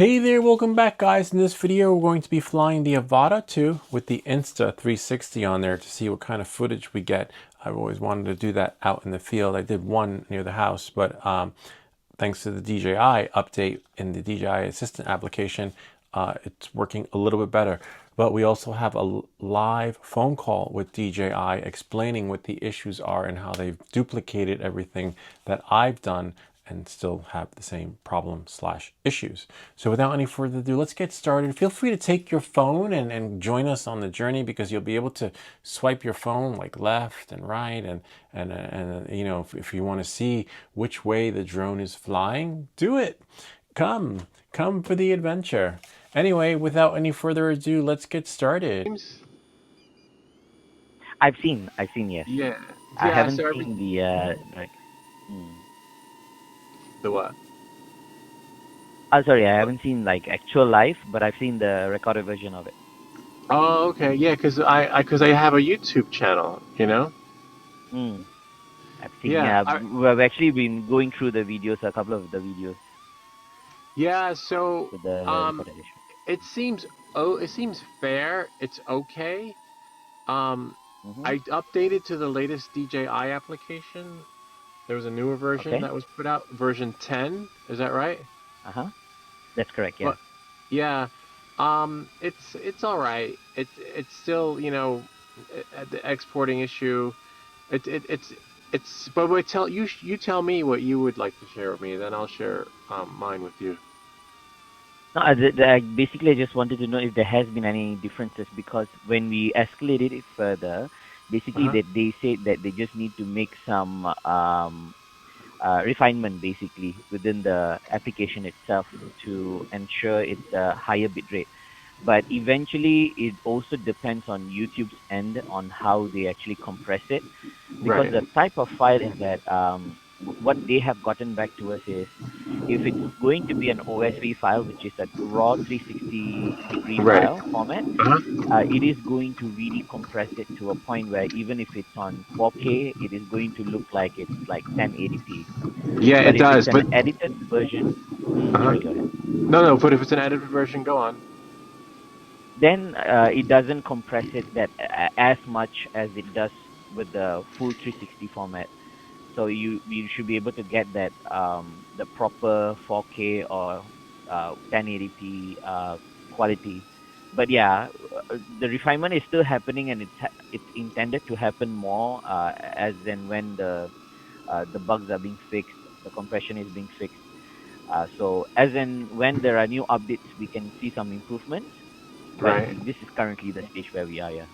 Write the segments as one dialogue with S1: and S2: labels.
S1: Hey there, welcome back guys. In this video we're going to be flying the Avata 2 with the Insta360 on there to see what kind of footage we get. I've always wanted to do that out in the field. I did one near the house, but thanks to the DJI update in the DJI Assistant application, it's working a little bit better. But we also have a live phone call with DJI explaining what the issues are and how they've duplicated everything that I've done and still have the same problem slash issues. So without any further ado, let's get started. Feel free to take your phone and join us on the journey, because you'll be able to swipe your phone like left and right, and you know, if you want to see which way the drone is flying, do it. Come for the adventure. Anyway, without any further ado, let's get started.
S2: Games?
S3: I've seen, yes.
S2: Yeah,
S3: I
S2: yeah.
S3: haven't
S2: So every
S3: seen the like. Hmm.
S2: the what?
S3: Sorry, I haven't seen like actual live, but I've seen the recorded version of it.
S2: Oh, okay. Yeah, because I have a YouTube channel.
S3: Hmm. I've seen.
S2: Yeah,
S3: Yeah, we've actually been going through the videos, a couple of the videos
S2: yeah. So
S3: with the
S2: um,
S3: recorded edition.
S2: it seems fair. It's okay. Um,
S3: Mm-hmm.
S2: I updated to the latest DJI application. There was a newer version
S3: Okay.
S2: that was put out, version 10. Is that right?
S3: Uh-huh. That's correct. Yeah.
S2: Well, yeah. It's all right. It's still the exporting issue. It's but wait, you tell me what you would like to share with me, then I'll share mine with you.
S3: No, basically, I just wanted to know if there has been any differences, because when we escalated it further, basically
S2: Uh-huh.
S3: that they said that they just need to make some refinement basically within the application itself to ensure it's a higher bit rate. But eventually, it also depends on YouTube's end on how they actually compress it, because
S2: Right.
S3: the type of file is that what they have gotten back to us is, if it's going to be an OSV file, which is a raw 360-degree
S2: Right.
S3: file format,
S2: Uh-huh.
S3: it is going to really compress it to a point where even if it's on 4K, it is going to look like it's like 1080p.
S2: Yeah,
S3: But
S2: it
S3: if it's
S2: does,
S3: an
S2: but
S3: edited version,
S2: uh-huh.
S3: sorry, go ahead.
S2: No, but if it's an edited version, go on.
S3: Then it doesn't compress it that as much as it does with the full 360 format. So you should be able to get that the proper 4K or 1080p quality. But yeah, the refinement is still happening, and it's intended to happen more as and when the bugs are being fixed, the compression is being fixed. So as and when there are new updates, we can see some improvements. But
S2: Right.
S3: this is currently the stage where we are. Yeah.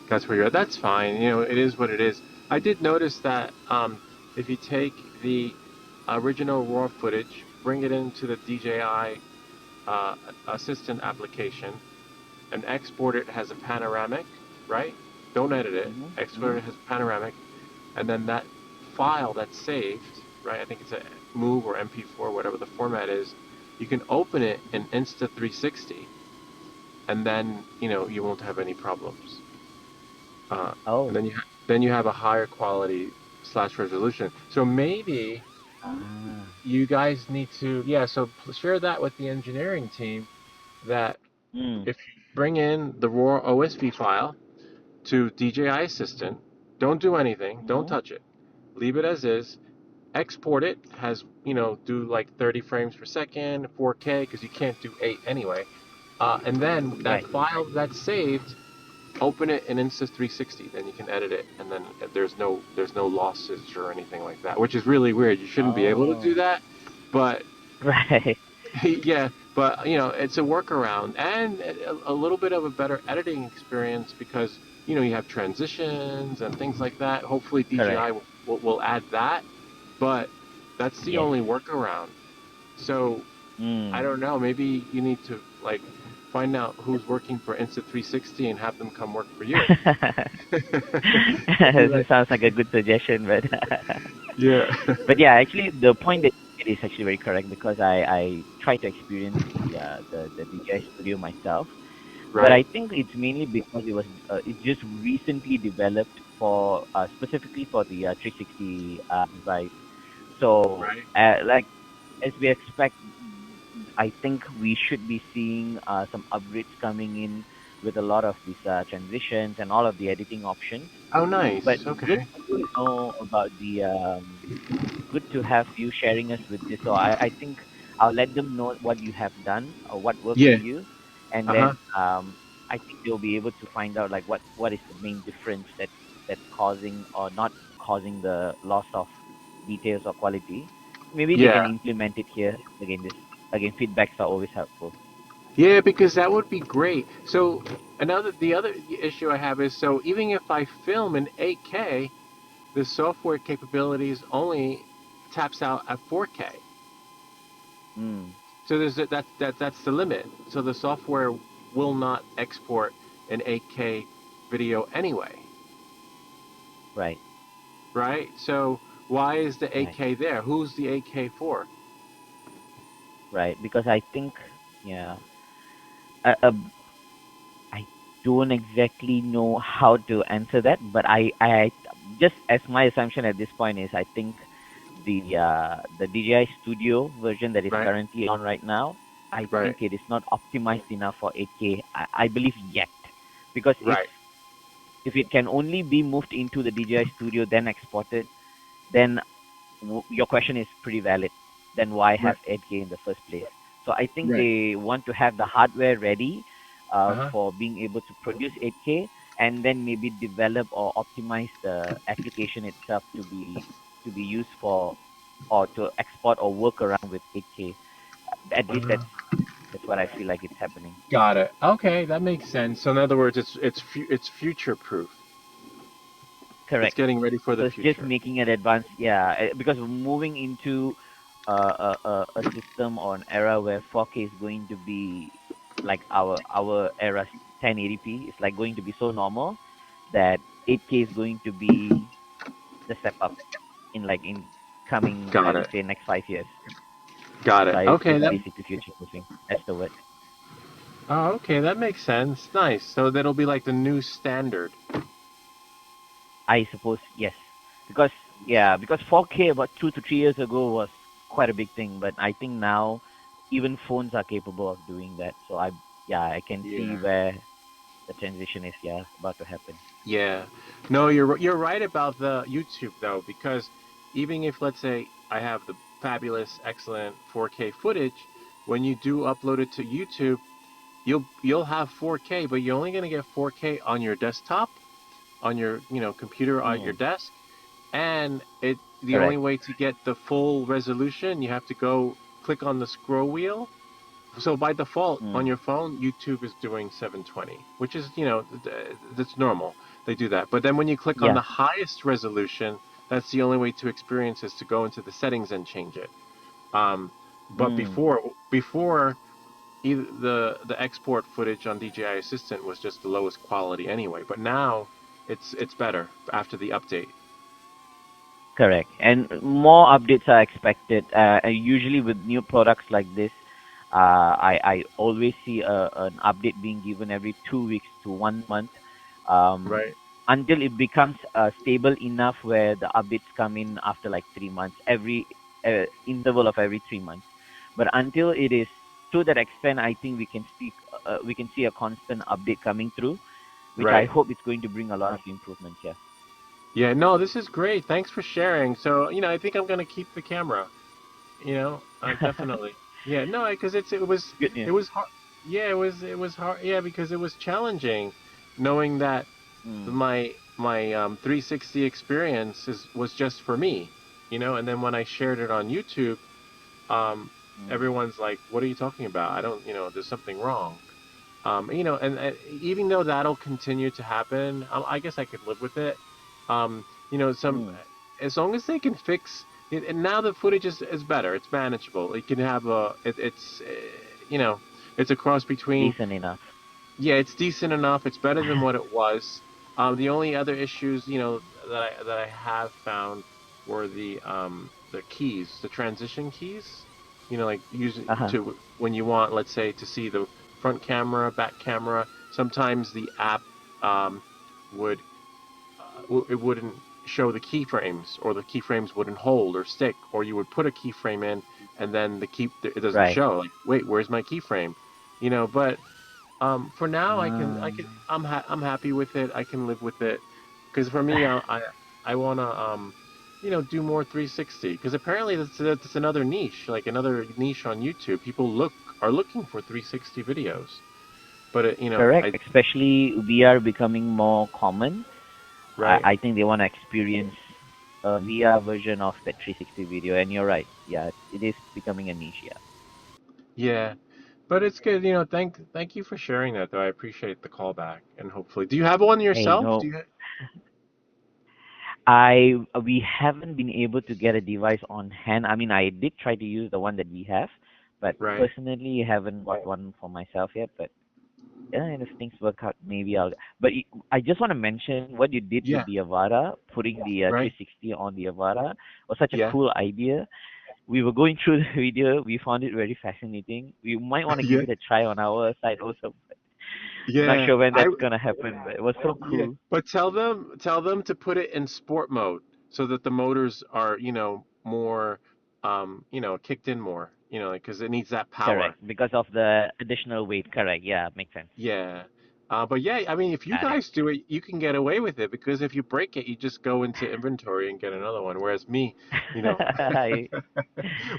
S2: That's where you're at. That's fine. It is what it is. I did notice that if you take the original raw footage, bring it into the DJI uh, assistant application, and export it as a panoramic, right? Don't edit it.
S3: Mhm.
S2: Export
S3: Mhm.
S2: it as panoramic, and then that file that's saved, right? I think it's a MOV or MP4, whatever the format is. You can open it in Insta360, and then you won't have any problems. And
S3: Oh.
S2: then you have a higher quality slash resolution. So maybe
S3: Ah.
S2: you guys need to, yeah. So share that with the engineering team, that
S3: Mm.
S2: if you bring in the raw OSV file to DJI Assistant, don't do anything, don't
S3: Mhm.
S2: touch it, leave it as is, export it, has, do like 30 frames per second, 4K, because you can't do 8 anyway. And then that
S3: Right.
S2: file that's saved, open it in Insta360, then you can edit it, and then there's no losses or anything like that, which is really weird. You shouldn't be able to do
S3: Oh.
S2: that, but
S3: Right.
S2: yeah, but it's a workaround and a little bit of a better editing experience, because you have transitions and things like that. Hopefully
S3: Correct.
S2: DJI will add that, but that's the
S3: Yes.
S2: only workaround. So I
S3: Mm.
S2: don't know. Maybe you need to like find out who's working for Insta360 and have them come work for you. Be
S3: This
S2: like,
S3: sounds like a good suggestion, but
S2: yeah,
S3: but yeah, actually, the point that you made is actually very correct, because I tried to experience the DJI Studio myself, but
S2: right,
S3: I think it's mainly because it's just recently developed for specifically for the 360 device. So
S2: right,
S3: like as we expect, I think we should be seeing some upgrades coming in with a lot of these transitions and all of the editing options.
S2: Oh,
S3: But
S2: nice.
S3: good
S2: Okay.
S3: to know about the good to have you sharing us with this. So I think I'll let them know what you have done or what works for
S2: Yeah.
S3: you, and then
S2: Uh-huh.
S3: I think they'll be able to find out like what is the main difference that's causing or not causing the loss of details or quality. Maybe they
S2: Yeah.
S3: can implement it here. Again, this again feedbacks are always helpful.
S2: Yeah, because that would be great. So the other issue I have is, so even if I film in 8K, the software capabilities only taps out at 4K.
S3: Mm,
S2: So that's the limit. So the software will not export an 8K video anyway,
S3: right,
S2: right? So why is the
S3: right,
S2: 8K there? Who's the 8K for?
S3: right. Because I think yeah. Uh, I don't exactly know how to answer that, but I just as my assumption at this point is I think the DJI Studio version that is
S2: Right,
S3: currently on right now, I
S2: right,
S3: think it is not optimized enough for 8K. I believe yet, because
S2: right,
S3: if it can only be moved into the DJI Studio then exported, then your question is pretty valid. Then why have
S2: right,
S3: 8K in the first place? So I think
S2: right.
S3: they want to have the hardware ready
S2: Uh-huh.
S3: for being able to produce 8K, and then maybe develop or optimize the application itself to be used for or to export or work around with 8K. At least
S2: Uh,
S3: that's what I feel like it's happening.
S2: got it. Okay, that makes sense. So in other words, it's future proof. It's
S3: Correct.
S2: getting ready for the
S3: So it's just
S2: future.
S3: making it advanced, yeah, because moving into a system or an era where 4K is going to be like our era 1080p. It's like going to be so normal that 8K is going to be the step up in like in coming, I
S2: Got
S3: would
S2: it.
S3: say, next 5 years.
S2: Got
S3: So
S2: it.
S3: it's
S2: Okay,
S3: just
S2: that
S3: basically future proofing. That's the word.
S2: okay, that makes sense. Nice. So that'll be like the new standard.
S3: I suppose yes, because yeah, because 4K about 2 to 3 years ago was quite a big thing, but I think now even phones are capable of doing that. So yeah, I can see
S2: Yeah.
S3: where the transition is about to happen.
S2: Yeah. No, you're right about the YouTube though, because even if, let's say, I have the fabulous, excellent 4K footage, when you do upload it to YouTube, you'll have 4K, but you're only gonna get 4K on your desktop, on your computer at your
S3: Mm,
S2: desk, and the only
S3: correct.
S2: way to get the full resolution, you have to go click on the scroll wheel. So by default on
S3: Mm,
S2: your phone, YouTube is doing 720, which is, that's normal. They do that. But then when you click on
S3: yeah.
S2: the highest resolution, that's the only way to experience is to go into the settings and change it. Um, but
S3: Mm,
S2: before either the export footage on DJI Assistant was just the lowest quality anyway. But now it's better after the update.
S3: correct. And more updates are expected. And usually with new products like this, I always see an update being given every 2 weeks to 1 month, um,
S2: Right.
S3: until it becomes stable enough where the updates come in after like 3 months, every interval of every 3 months. But until it is to that extent, I think we can see a constant update coming through, which I
S2: Right.
S3: hope is going to bring a lot of improvements here.
S2: Yeah. No, this is great. Thanks for sharing. So I think I'm gonna keep the camera. Definitely. Yeah, no, because
S3: Good news.
S2: it was hard. Yeah, it was hard. Yeah, because it was challenging, knowing that
S3: Mm,
S2: my 360 experience was just for me, and then when I shared it on YouTube, um,
S3: mm,
S2: everyone's like, "What are you talking about? I don't, there's something wrong." And even though that'll continue to happen, I guess I could live with it. Some
S3: mm.
S2: as long as they can fix it, and now the footage is better. It's manageable. It can have you know, it's a cross between.
S3: Decent enough.
S2: Yeah, it's decent enough. It's better than what it was. The only other issues, that I have found were the keys, the transition keys. Like using
S3: Uh-huh.
S2: to when you want, let's say, to see the front camera, back camera. Sometimes the app um, would it wouldn't show the keyframes, or the keyframes wouldn't hold or stick, or you would put a keyframe in and then it doesn't
S3: Right.
S2: show. Like, wait, where's my keyframe? But for now,
S3: Um,
S2: I'm happy with it. I can live with it because for me, I wanna do more 360 because apparently that's another niche, like another niche on YouTube. People are looking for 360 videos, but
S3: correct. Especially VR becoming more common. I,
S2: right,
S3: I think they want to experience a VR version of that 360 video. And you're right. Yeah, it is becoming a niche. Yeah.
S2: yeah, but it's good. Thank you for sharing that though. I appreciate the callback and hopefully, do you have one
S3: Hey,
S2: yourself? Do
S3: no,
S2: you?
S3: we haven't been able to get a device on hand. I mean, I did try to use the one that we have, but
S2: Right.
S3: personally, haven't bought one for myself yet. But yeah, and if things work out, maybe I'll. But I just want to mention what you did with
S2: Yeah.
S3: the Avata, putting the
S2: Right.
S3: 360 on the Avata was such a
S2: Yeah.
S3: cool idea. We were going through the video, we found it very fascinating. We might want to give
S2: Yeah.
S3: it a try on our side also. Not
S2: Yeah.
S3: sure when
S2: I
S3: that's gonna happen, but it was so
S2: Yeah,
S3: cool.
S2: but tell them to put it in sport mode so that the motors are, more, kicked in more, because it needs that power.
S3: Correct, because of the additional weight. Correct, yeah, makes sense.
S2: Yeah. But yeah, I mean, if you
S3: Got it.
S2: guys do it, you can get away with it because if you break it, you just go into inventory and get another one. Whereas me, you know,
S3: I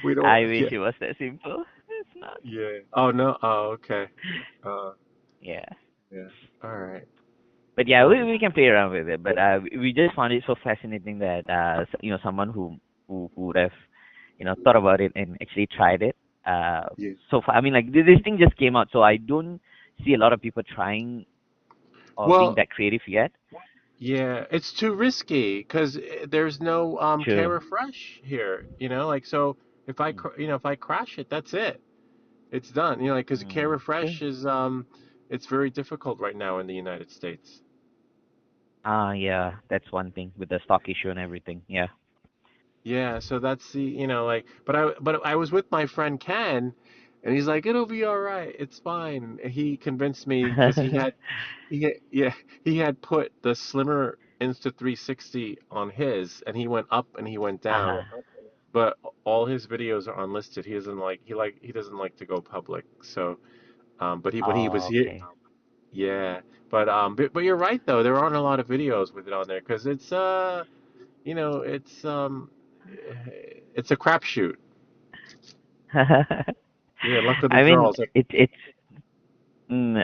S2: we don't.
S3: I wish
S2: Yeah.
S3: it was that simple. It's not.
S2: Yeah. Oh no. Oh, okay. Uh,
S3: Yeah.
S2: yeah. All right.
S3: But yeah,
S2: Well,
S3: we can play around with it. But we just found it so fascinating that someone who would have thought about it and actually tried it.
S2: yeah.
S3: So far, I mean, like this thing just came out, so I don't see a lot of people trying or being
S2: Well,
S3: that creative yet.
S2: yeah, it's too risky because there's no care
S3: True.
S2: refresh here. Like so
S3: Mm.
S2: if I crash it, that's it. It's done. Like because care
S3: True.
S2: refresh is it's very difficult right now in the United States.
S3: Ah, yeah, that's one thing with the stock issue and everything. Yeah.
S2: Yeah, so that's the like but I was with my friend Ken, and he's like it'll be all right, it's fine. He convinced me because yeah, he had put the slimmer Insta 360 on his, and he went up and he went down.
S3: Uh-huh.
S2: But all his videos are unlisted. He doesn't like to go public. So but he when he was
S3: Oh,
S2: here,
S3: okay.
S2: yeah. But you're right though. There aren't a lot of videos with it on there because it's it's a crapshoot. Yeah, luck of the
S3: I mean,
S2: draws. Like,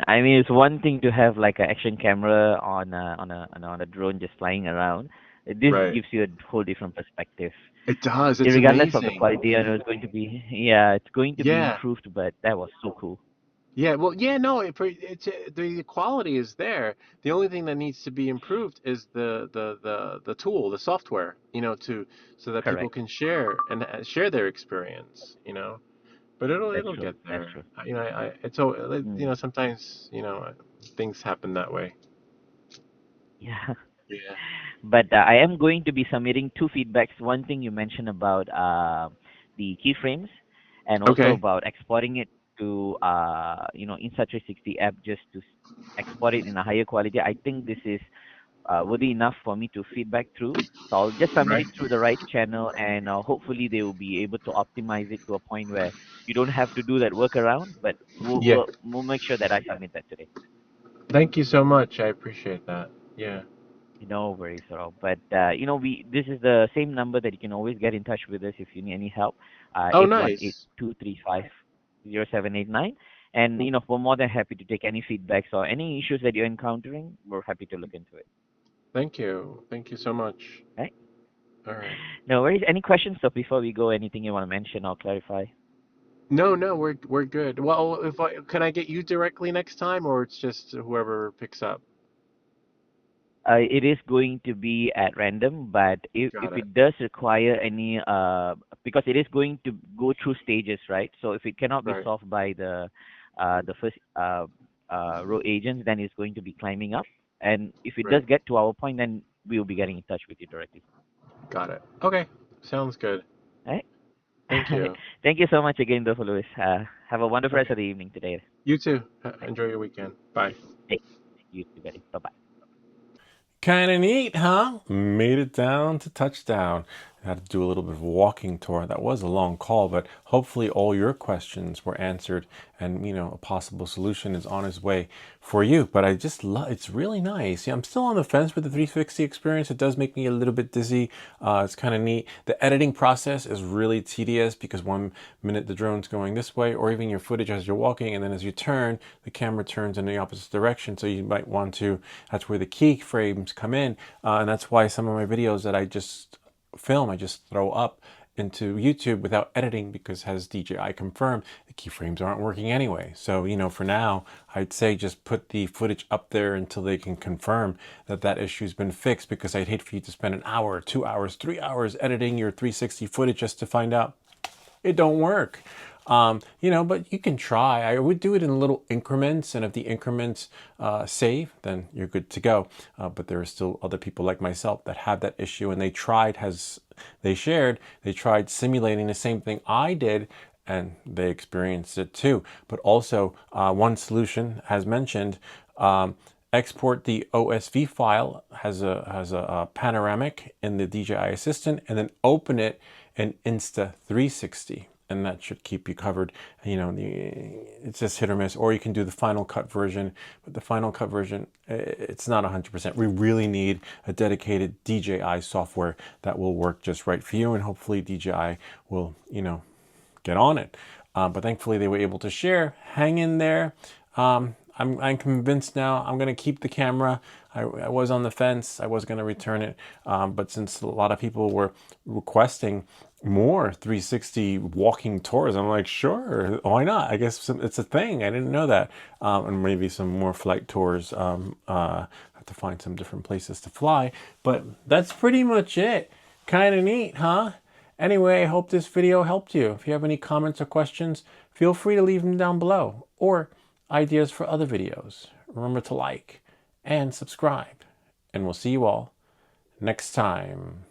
S3: I mean, it's one thing to have like an action camera on a drone just flying around. This
S2: right.
S3: gives you a whole different perspective.
S2: It does. It's
S3: Regardless of the
S2: amazing.
S3: quality, I know it's going to be, yeah, it's going to be
S2: Yeah.
S3: improved, but that was so cool.
S2: Yeah, well, yeah, no, the quality is there. The only thing that needs to be improved is the tool, the software, so that people
S3: Correct.
S2: can share and share their experience. But
S3: That's
S2: it'll
S3: true.
S2: get
S3: That's
S2: there.
S3: true.
S2: It's so
S3: Mm.
S2: sometimes things happen that way.
S3: Yeah.
S2: Yeah.
S3: But I am going to be submitting two feedbacks. One thing you mentioned about the keyframes, and also
S2: Okay.
S3: about exporting it to Insta360 app just to export it in a higher quality. I think this is worthy enough for me to feedback through. So I'll just submit
S2: Right.
S3: it through the right channel, and hopefully they will be able to optimize it to a point where you don't have to do that workaround. But
S2: Yeah.
S3: we'll make sure that I submit that today.
S2: Thank you so much. I appreciate that. Yeah.
S3: No worries at all. But we this is the same number that you can always get in touch with us if you need any help.
S2: Oh,
S3: 818
S2: nice.
S3: 235 0789. And we're more than happy to take any feedbacks or any issues that you're encountering. We're happy to look into it.
S2: Thank you. Thank you so much.
S3: Right?
S2: All right.
S3: No worries. Any questions? So before we go, anything you want to mention or clarify?
S2: No, no, we're good. Well, if I can I get you directly next time, or it's just whoever picks up?
S3: It is going to be at random, but if
S2: Got it.
S3: it does require any, because it is going to go through stages, right? So if it cannot be
S2: Right.
S3: solved by the first row agents, then it's going to be climbing up. And if it does
S2: Right.
S3: get to our point, then we will be getting in touch with you directly.
S2: Got it. Okay. Sounds good.
S3: Right?
S2: Thank you.
S3: Thank you so much again, though, Louis. Have a wonderful rest
S2: Okay.
S3: of the evening today.
S2: You too.
S3: Right?
S2: Enjoy your weekend. Bye.
S3: Thank you too, buddy. Bye bye.
S1: Kind of neat, huh? Made it down to touchdown. had to do a little bit of a walking tour. That was a long call, but hopefully all your questions were answered, and a possible solution is on its way for you. But I just love, it's really nice. Yeah, I'm still on the fence with the 360 experience. It does make me a little bit dizzy. It's kind of neat. The editing process is really tedious because 1 minute the drone's going this way, or even your footage as you're walking, and then as you turn, the camera turns in the opposite direction. So you might want to, that's where the keyframes come in. And that's why some of my videos that I just film, I just throw up into YouTube without editing, because as DJI confirmed, the keyframes aren't working anyway. So, for now, I'd say just put the footage up there until they can confirm that that issue's been fixed, because I'd hate for you to spend an hour, 2 hours, 3 hours editing your 360 footage just to find out it don't work. But you can try. I would do it in little increments, and if the increments save, then you're good to go. But there are still other people like myself that have that issue, and they tried, they tried simulating the same thing I did, and they experienced it too. But also, one solution, as mentioned, export the OSV file, has a panoramic in the DJI Assistant, and then open it in Insta360, and that should keep you covered. It's just hit or miss. Or you can do the Final Cut version, but the Final Cut version, it's not 100%. We really need a dedicated DJI software that will work just right for you, and hopefully DJI will, get on it. But thankfully they were able to share. Hang in there. I'm convinced now. I'm going to keep the camera. I was on the fence. I was going to return it. But since a lot of people were requesting more 360 walking tours, I'm like, sure, why not? I guess it's a thing. I didn't know that. And maybe some more flight tours. Have to find some different places to fly. But that's pretty much it. Kind of neat, huh? Anyway, I hope this video helped you. If you have any comments or questions, feel free to leave them down below, or ideas for other videos. Remember to like and subscribe, and we'll see you all next time.